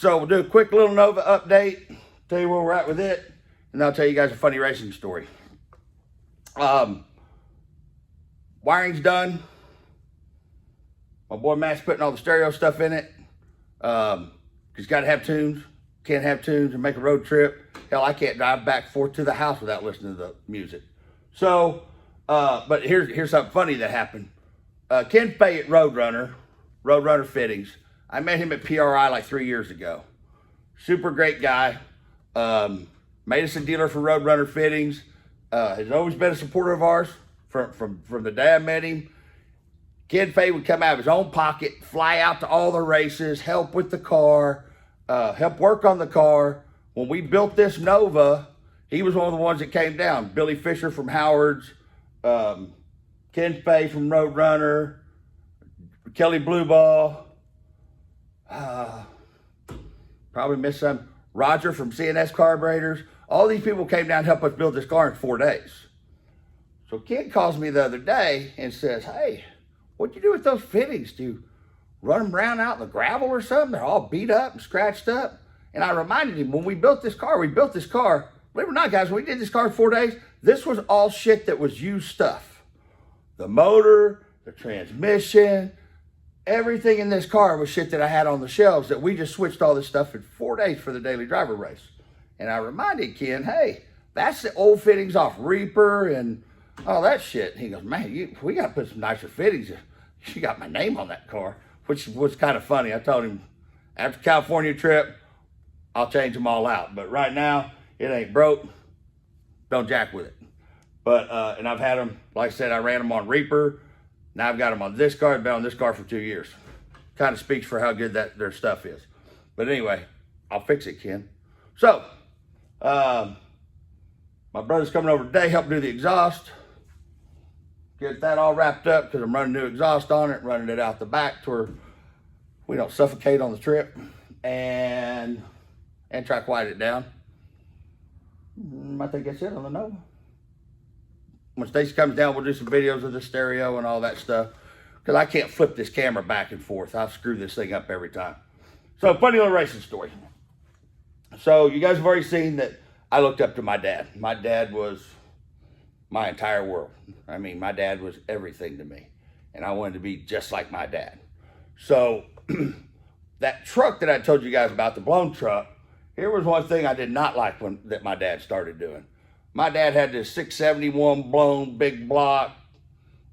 So we'll do a quick little Nova update, tell you where we're at with it, and I'll tell you guys a funny racing story. Wiring's done. My boy Matt's putting all the stereo stuff in it. He's got to have tunes. Can't have tunes and make a road trip. Hell, I can't drive back and forth to the house without listening to the music. So, but here's something funny that happened. Ken Fay at Roadrunner Fittings. I met him at PRI like 3 years ago. Super great guy. Made us a dealer for Roadrunner Fittings. Has always been a supporter of ours from the day I met him. Ken Fay would come out of his own pocket, fly out to all the races, help with the car, help work on the car. When we built this Nova, he was one of the ones that came down. Billy Fisher from Howard's, Ken Fay from Roadrunner, Kelly Blueball, probably missed some, Roger from CNS Carburetors. All these people came down to help us build this car in 4 days. So Ken calls me the other day and says, hey, what'd you do with those fittings? Do you run them around out in the gravel or something? They're all beat up and scratched up. And I reminded him, when we built this car, believe it or not, guys, when we did this car in 4 days, this was all shit that was used stuff. The motor, the transmission, everything in this car was shit that I had on the shelves that we just switched all this stuff in 4 days for the daily driver race. And I reminded Ken, hey, that's the old fittings off Reaper and all that shit. And he goes, man, we got to put some nicer fittings. You got my name on that car, which was kind of funny. I told him, after California trip, I'll change them all out. But right now, it ain't broke. Don't jack with it. But, and I've had them, like I said, I ran them on Reaper. Now I've got them on this car. I've been on this car for 2 years. Kind of speaks for how good their stuff is. But anyway, I'll fix it, Ken. So, my brother's coming over today, help do the exhaust. Get that all wrapped up because I'm running new exhaust on it, running it out the back to where we don't suffocate on the trip. And try to quiet it down. I think that's it on the Nova. When Stacy comes down, we'll do some videos of the stereo and all that stuff. Because I can't flip this camera back and forth. I'll screw this thing up every time. So, funny little racing story. So, you guys have already seen that I looked up to my dad. My dad was my entire world. I mean, my dad was everything to me. And I wanted to be just like my dad. So, that truck that I told you guys about, the blown truck, here was one thing I did not like that my dad started doing. My dad had this 671 blown big block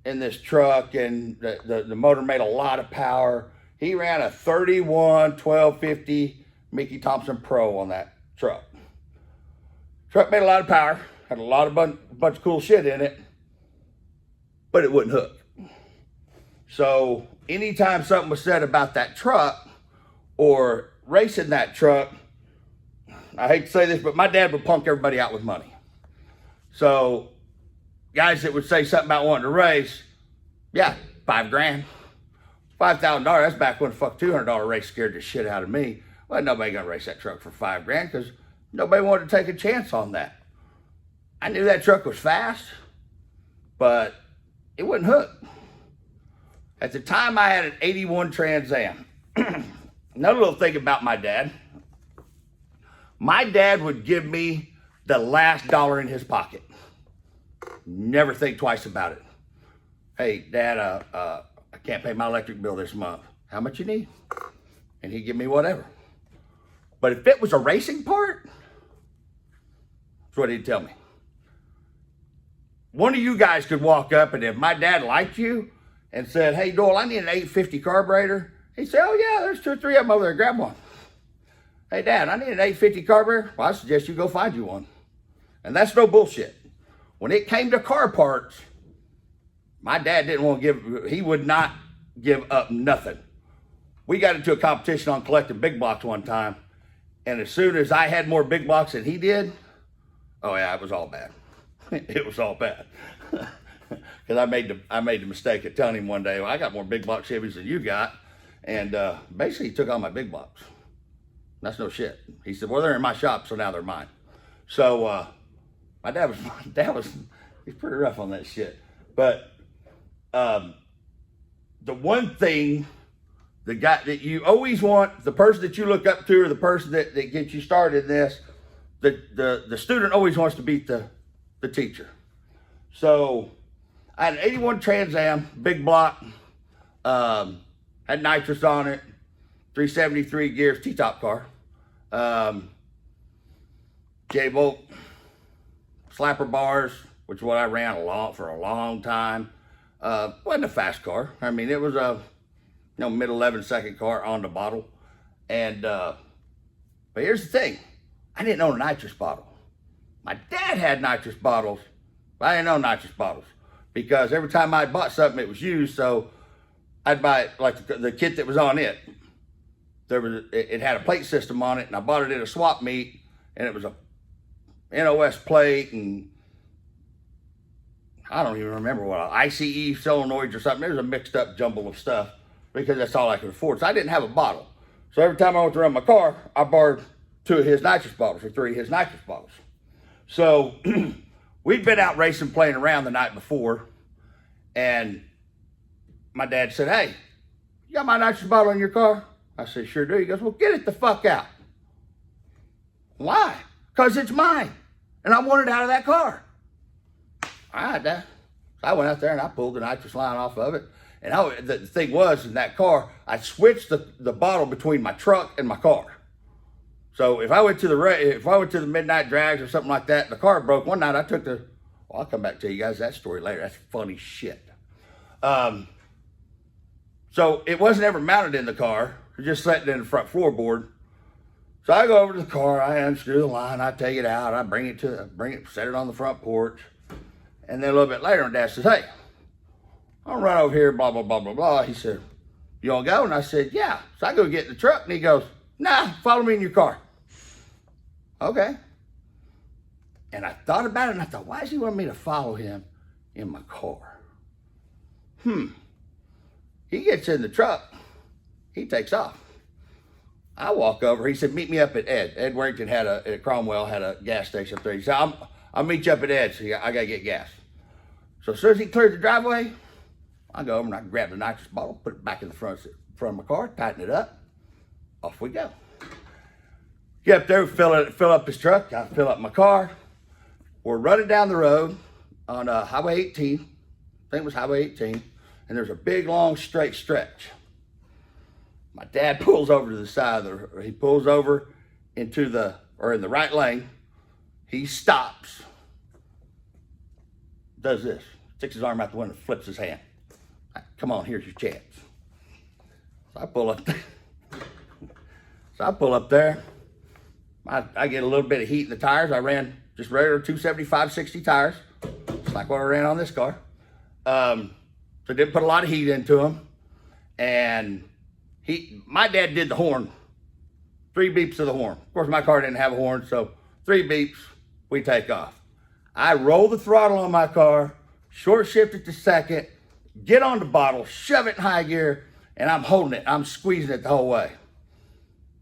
in this truck, and the motor made a lot of power. He ran a 31 1250 Mickey Thompson Pro on that truck. Truck made a lot of power, had a lot of bunch of cool shit in it, but it wouldn't hook. So anytime something was said about that truck or racing that truck, I hate to say this, but my dad would punk everybody out with money. So guys that would say something about wanting to race, yeah, $5,000, $5,000. That's back when a $200 race scared the shit out of me. Well, nobody gonna race that truck for $5,000 because nobody wanted to take a chance on that. I knew that truck was fast, but it wouldn't hook. At the time, I had an 81 Trans Am. Another little thing about my dad. My dad would give me the last dollar in his pocket. Never think twice about it. Hey, Dad, I can't pay my electric bill this month. How much you need? And he'd give me whatever. But if it was a racing part, that's what he'd tell me. One of you guys could walk up, and if my dad liked you and said, hey, Doyle, I need an 850 carburetor, he'd say, oh, yeah, there's 2 or 3 of them over there. Grab one. Hey, Dad, I need an 850 carburetor. Well, I suggest you go find you one. And that's no bullshit. When it came to car parts, my dad he would not give up nothing. We got into a competition on collecting big blocks one time, and as soon as I had more big blocks than he did, oh yeah, it was all bad. It was all bad. Because I made the mistake of telling him one day, well, I got more big block Chevys than you got, and basically he took all my big blocks. That's no shit. He said, well, they're in my shop, so now they're mine. So my dad he's pretty rough on that shit. But the one thing the guy that you always want, the person that you look up to, or the person that gets you started in this, the student always wants to beat the teacher. So I had an 81 Trans Am, big block, had nitrous on it, 373 gears, T-top car, J-bolt, slapper bars, which is what I ran for a long time. Wasn't a fast car. I mean, it was a mid 11-second car on the bottle. And but here's the thing, I didn't own a nitrous bottle. My dad had nitrous bottles, but I didn't own nitrous bottles because every time I bought something, it was used. So I'd buy it, like the kit that was on it. It had a plate system on it, and I bought it at a swap meet, and it was a NOS plate, and I don't even remember what, ICE solenoids or something. There was a mixed up jumble of stuff because that's all I could afford. So I didn't have a bottle. So every time I went to run my car, I borrowed 2 of his nitrous bottles or 3 of his nitrous bottles. So we'd been out racing, playing around the night before, and my dad said, "Hey, you got my nitrous bottle in your car?" I said, "Sure do." He goes, "Well, get it the fuck out." "Why?" "Because it's mine, and I want it out of that car." All right, Dad. So I went out there and I pulled the nitrous line off of it. And the thing was, in that car, I switched the bottle between my truck and my car. So if I went to the midnight drags or something like that, the car broke one night. I'll come back to you guys that story later. That's funny shit. So it wasn't ever mounted in the car. It was just sitting in the front floorboard. So I go over to the car, I unscrew the line, I take it out, I bring it, set it on the front porch. And then a little bit later, my dad says, "Hey, I'll run over here, blah, blah, blah, blah, blah." He said, "You want to go?" And I said, "Yeah." So I go get in the truck, and he goes, "Nah, follow me in your car." Okay. And I thought about it, and I thought, why does he want me to follow him in my car? He gets in the truck. He takes off. I walk over. He said, "Meet me up at Ed." Ed Warrington at Cromwell had a gas station up there. He said, I'll meet you up at Ed's. So I got to get gas. So as soon as he cleared the driveway, I go over and I grab the nitrous bottle, put it back in the front of my car, tighten it up. Off we go. Get up there, fill up his truck. I fill up my car. We're running down the road on Highway 18. I think it was Highway 18. And there's a big, long, straight stretch. My dad pulls over to the side he pulls over in the right lane. He stops, does this, sticks his arm out the window, flips his hand. "Come on, here's your chance." So I pull up there. I get a little bit of heat in the tires. I ran just regular 275/60 tires, just like what I ran on this car. So didn't put a lot of heat into them. And my dad did the horn, 3 beeps of the horn. Of course, my car didn't have a horn, so 3 beeps. We take off. I roll the throttle on my car, short shift it to second, get on the bottle, shove it in high gear, and I'm holding it. I'm squeezing it the whole way.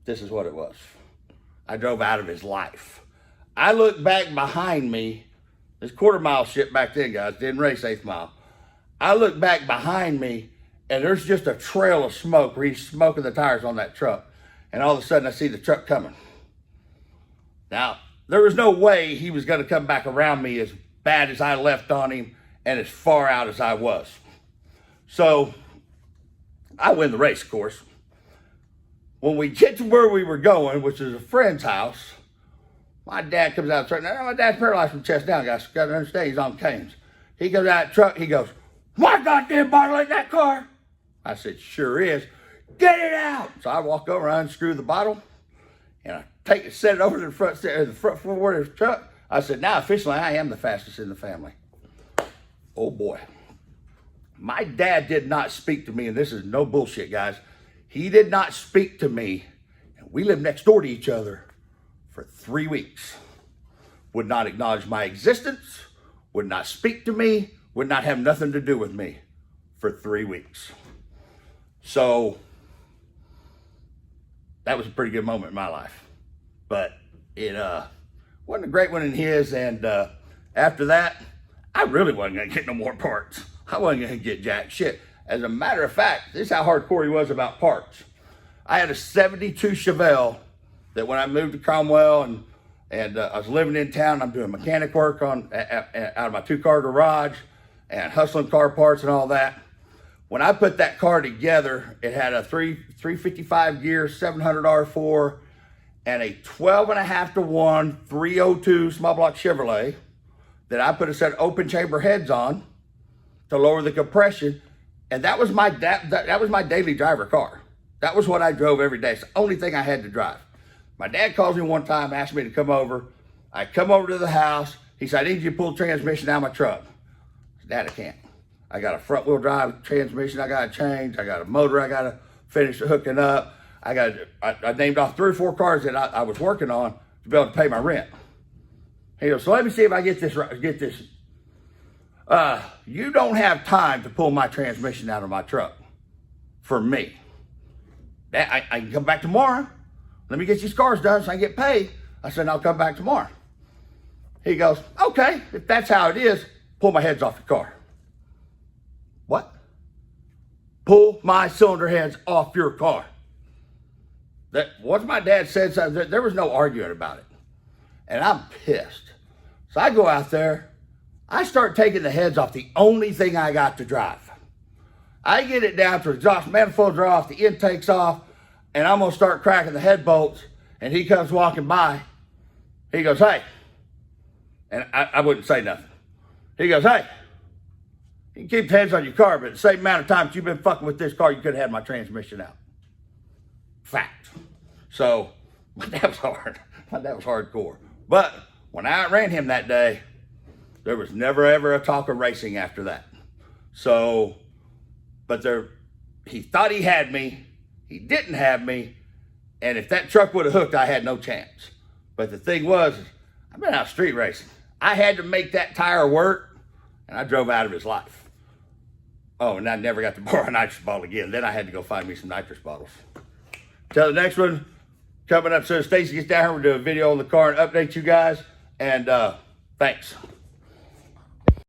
This is what it was. I drove out of his life. I look back behind me. This quarter-mile shit back then, guys. Didn't race 8th mile. I look back behind me, and there's just a trail of smoke where he's smoking the tires on that truck. And all of a sudden, I see the truck coming. Now, there was no way he was going to come back around me as bad as I left on him and as far out as I was. So I win the race, of course. When we get to where we were going, which is a friend's house, my dad comes out of the truck. Now, my dad's paralyzed from chest down, guys. Got to understand, he's on canes. He comes out of the truck. He goes, "My goddamn bottle in that car?" I said, "Sure is." "Get it out." So I walk over, I unscrew the bottle, and I set it over to the front floor of the truck. I said, "Now officially I am the fastest in the family." Oh boy. My dad did not speak to me, and this is no bullshit, guys. He did not speak to me, and we lived next door to each other for 3 weeks. Would not acknowledge my existence, would not speak to me, would not have nothing to do with me for 3 weeks. So that was a pretty good moment in my life. But it wasn't a great one in his, and after that, I really wasn't going to get no more parts. I wasn't going to get jack shit. As a matter of fact, this is how hardcore he was about parts. I had a 72 Chevelle that when I moved to Cromwell and I was living in town, I'm doing mechanic work out of my 2-car garage and hustling car parts and all that. When I put that car together, it had a 355 gear, 700 R4, and a 12.5-to-1 302 small block Chevrolet that I put a set of open chamber heads on to lower the compression. And that was my that was my daily driver car. That was what I drove every day. It's the only thing I had to drive. My dad calls me one time, asked me to come over. I come over to the house. He said, I need you to pull the transmission out of my truck. I said, Dad, I can't. I got a front wheel drive transmission I got to change. I got a motor I got to finish hooking up. I named off 3 or 4 cars that I was working on to be able to pay my rent. He goes, so let me see if I get this right. You don't have time to pull my transmission out of my truck for me. I can come back tomorrow. Let me get these cars done so I can get paid. I said, I'll come back tomorrow. He goes, okay, if that's how it is, pull my heads off your car. What? Pull my cylinder heads off your car. Once my dad said something, there was no arguing about it. And I'm pissed. So I go out there, I start taking the heads off the only thing I got to drive. I get it down to exhaust manifolds are off, the intake's off, and I'm gonna start cracking the head bolts, and he comes walking by. He goes, hey. And I wouldn't say nothing. He goes, hey, you can keep the heads on your car, but at the same amount of times you've been fucking with this car, you could have had my transmission out. Fact. So, my dad was hard. My dad was hardcore. But when I outran him that day, there was never ever a talk of racing after that. So, but he thought he had me. He didn't have me. And if that truck would have hooked, I had no chance. But the thing was, I've been out street racing. I had to make that tire work, and I drove out of his life. Oh, and I never got to borrow a nitrous bottle again. Then I had to go find me some nitrous bottles. Till the next one, coming up soon. Stacy gets down here, we'll do a video on the car and update you guys. And thanks.